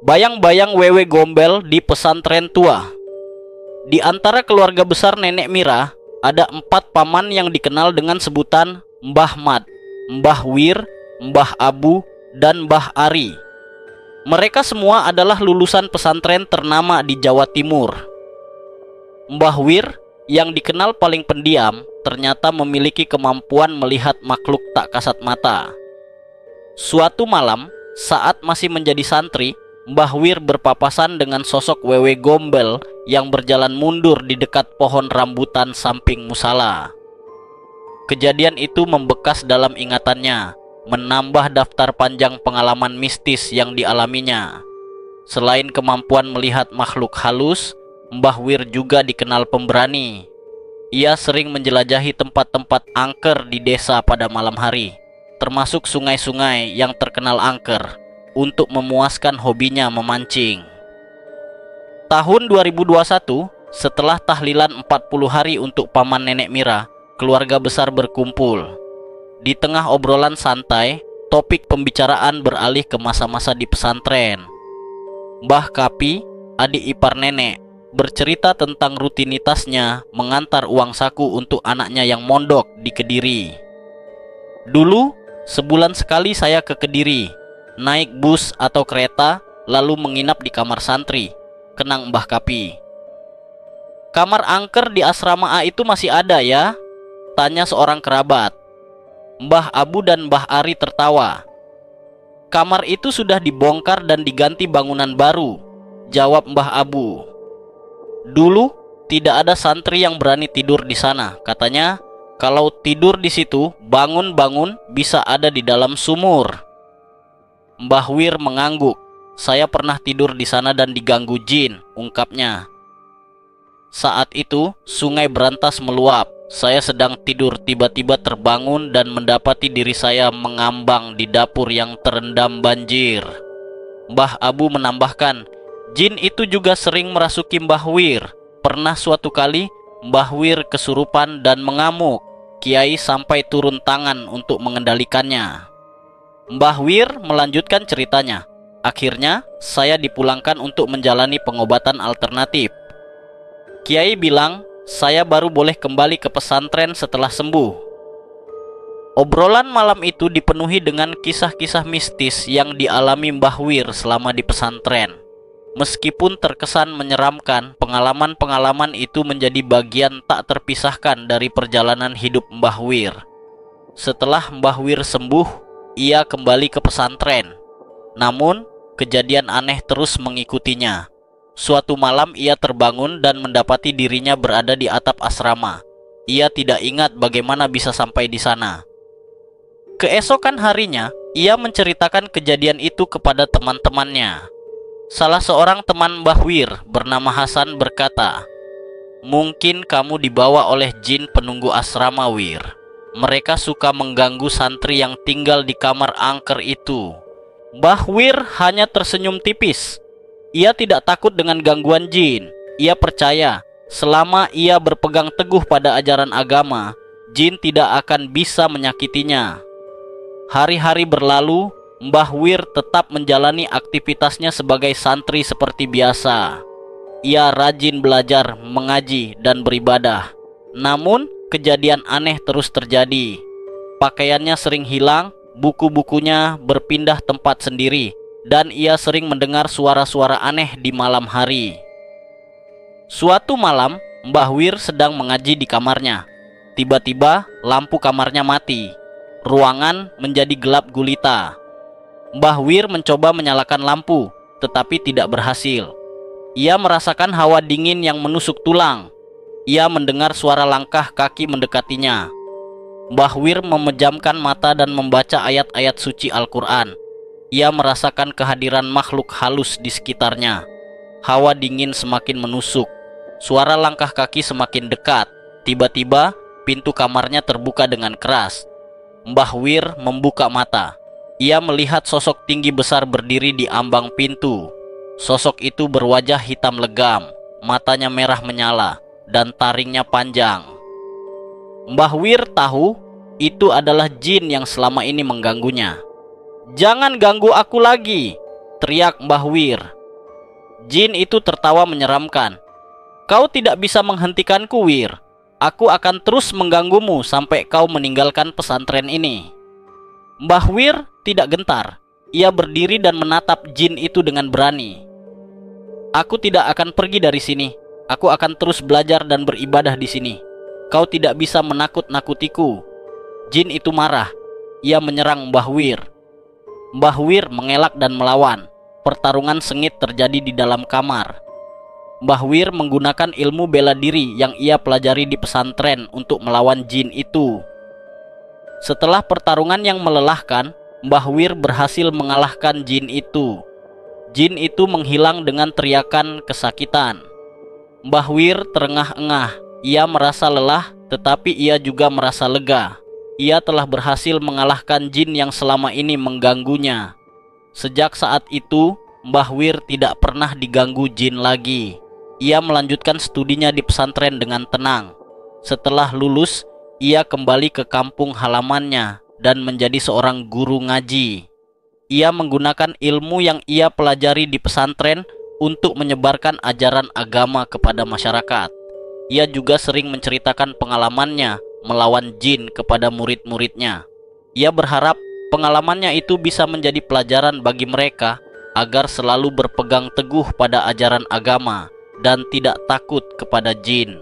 Bayang-bayang wewe gombel di pesantren tua. Di antara keluarga besar Nenek Mira, ada 4 paman yang dikenal dengan sebutan Mbah Mat, Mbah Wir, Mbah Abu, dan Mbah Ari. Mereka semua adalah lulusan pesantren ternama di Jawa Timur. Mbah Wir, yang dikenal paling pendiam, ternyata memiliki kemampuan melihat makhluk tak kasat mata. Suatu malam, saat masih menjadi santri, Mbah Wir berpapasan dengan sosok wewe gombel yang berjalan mundur di dekat pohon rambutan samping musala. Kejadian itu membekas dalam ingatannya, menambah daftar panjang pengalaman mistis yang dialaminya. Selain kemampuan melihat makhluk halus, Mbah Wir juga dikenal pemberani. Ia sering menjelajahi tempat-tempat angker di desa pada malam hari, termasuk sungai-sungai yang terkenal angker, untuk memuaskan hobinya memancing. Tahun 2021, setelah tahlilan 40 hari untuk paman Nenek Mira, keluarga besar berkumpul. Di tengah obrolan santai, topik pembicaraan beralih ke masa-masa di pesantren. Mbah Kapi, adik ipar nenek, bercerita tentang rutinitasnya mengantar uang saku untuk anaknya yang mondok di Kediri. Dulu, sebulan sekali saya ke Kediri, naik bus atau kereta, lalu menginap di kamar santri, kenang Mbah Kapi. Kamar angker di asrama A itu masih ada ya? Tanya seorang kerabat. Mbah Abu dan Mbah Ari tertawa. Kamar itu sudah dibongkar dan diganti bangunan baru, jawab Mbah Abu. Dulu tidak ada santri yang berani tidur di sana. Katanya kalau tidur di situ, bangun-bangun bisa ada di dalam sumur. Mbah Wir mengangguk. Saya pernah tidur di sana dan diganggu jin, ungkapnya. Saat itu sungai berantas meluap. Saya sedang tidur, tiba-tiba terbangun dan mendapati diri saya mengambang di dapur yang terendam banjir. Mbah Abu menambahkan, jin itu juga sering merasuki Mbah Wir. Pernah suatu kali Mbah Wir kesurupan dan mengamuk. Kiai sampai turun tangan untuk mengendalikannya. Mbah Wir melanjutkan ceritanya. Akhirnya saya dipulangkan untuk menjalani pengobatan alternatif. Kiai bilang saya baru boleh kembali ke pesantren setelah sembuh. Obrolan malam itu dipenuhi dengan kisah-kisah mistis yang dialami Mbah Wir selama di pesantren. Meskipun terkesan menyeramkan, pengalaman-pengalaman itu menjadi bagian tak terpisahkan dari perjalanan hidup Mbah Wir. Setelah Mbah Wir sembuh, ia kembali ke pesantren. Namun, kejadian aneh terus mengikutinya. Suatu malam ia terbangun dan mendapati dirinya berada di atap asrama. Ia tidak ingat bagaimana bisa sampai di sana. Keesokan harinya, ia menceritakan kejadian itu kepada teman-temannya. Salah seorang teman Mbah Wir bernama Hasan berkata, "Mungkin kamu dibawa oleh jin penunggu asrama, Wir. Mereka suka mengganggu santri yang tinggal di kamar angker itu." Mbah Wir hanya tersenyum tipis. Ia tidak takut dengan gangguan jin. Ia percaya selama ia berpegang teguh pada ajaran agama, jin tidak akan bisa menyakitinya. Hari-hari berlalu, Mbah Wir tetap menjalani aktivitasnya sebagai santri seperti biasa. Ia rajin belajar, mengaji, dan beribadah. Namun, kejadian aneh terus terjadi. Pakaiannya sering hilang, buku-bukunya berpindah tempat sendiri, dan ia sering mendengar suara-suara aneh di malam hari. Suatu malam, Mbah Wir sedang mengaji di kamarnya. Tiba-tiba, lampu kamarnya mati. Ruangan menjadi gelap gulita. Mbah Wir mencoba menyalakan lampu, tetapi tidak berhasil. Ia merasakan hawa dingin yang menusuk tulang. Ia mendengar suara langkah kaki mendekatinya. Mbah Wir memejamkan mata dan membaca ayat-ayat suci Al-Quran. Ia merasakan kehadiran makhluk halus di sekitarnya. Hawa dingin semakin menusuk. Suara langkah kaki semakin dekat. Tiba-tiba, pintu kamarnya terbuka dengan keras. Mbah Wir membuka mata. Ia melihat sosok tinggi besar berdiri di ambang pintu. Sosok itu berwajah hitam legam, matanya merah menyala, dan taringnya panjang. Mbah Wir tahu itu adalah jin yang selama ini mengganggunya. "Jangan ganggu aku lagi," teriak Mbah Wir. Jin itu tertawa menyeramkan. "Kau tidak bisa menghentikanku, Wir. Aku akan terus mengganggumu sampai kau meninggalkan pesantren ini." Mbah Wir tidak gentar. Ia berdiri dan menatap jin itu dengan berani. "Aku tidak akan pergi dari sini. Aku akan terus belajar dan beribadah di sini. Kau tidak bisa menakut-nakutiku." Jin itu marah. Ia menyerang Mbah Wir. Mbah Wir mengelak dan melawan. Pertarungan sengit terjadi di dalam kamar. Mbah Wir menggunakan ilmu bela diri yang ia pelajari di pesantren untuk melawan jin itu. Setelah pertarungan yang melelahkan, Mbah Wir berhasil mengalahkan jin itu. Jin itu menghilang dengan teriakan kesakitan. Mbah Wir terengah-engah. Ia merasa lelah, tetapi ia juga merasa lega. Ia telah berhasil mengalahkan jin yang selama ini mengganggunya. Sejak saat itu, Mbah Wir tidak pernah diganggu jin lagi. Ia melanjutkan studinya di pesantren dengan tenang. Setelah lulus, ia kembali ke kampung halamannya dan menjadi seorang guru ngaji. Ia menggunakan ilmu yang ia pelajari di pesantren untuk menyebarkan ajaran agama kepada masyarakat. Ia juga sering menceritakan pengalamannya melawan jin kepada murid-muridnya. Ia berharap pengalamannya itu bisa menjadi pelajaran bagi mereka agar selalu berpegang teguh pada ajaran agama dan tidak takut kepada jin.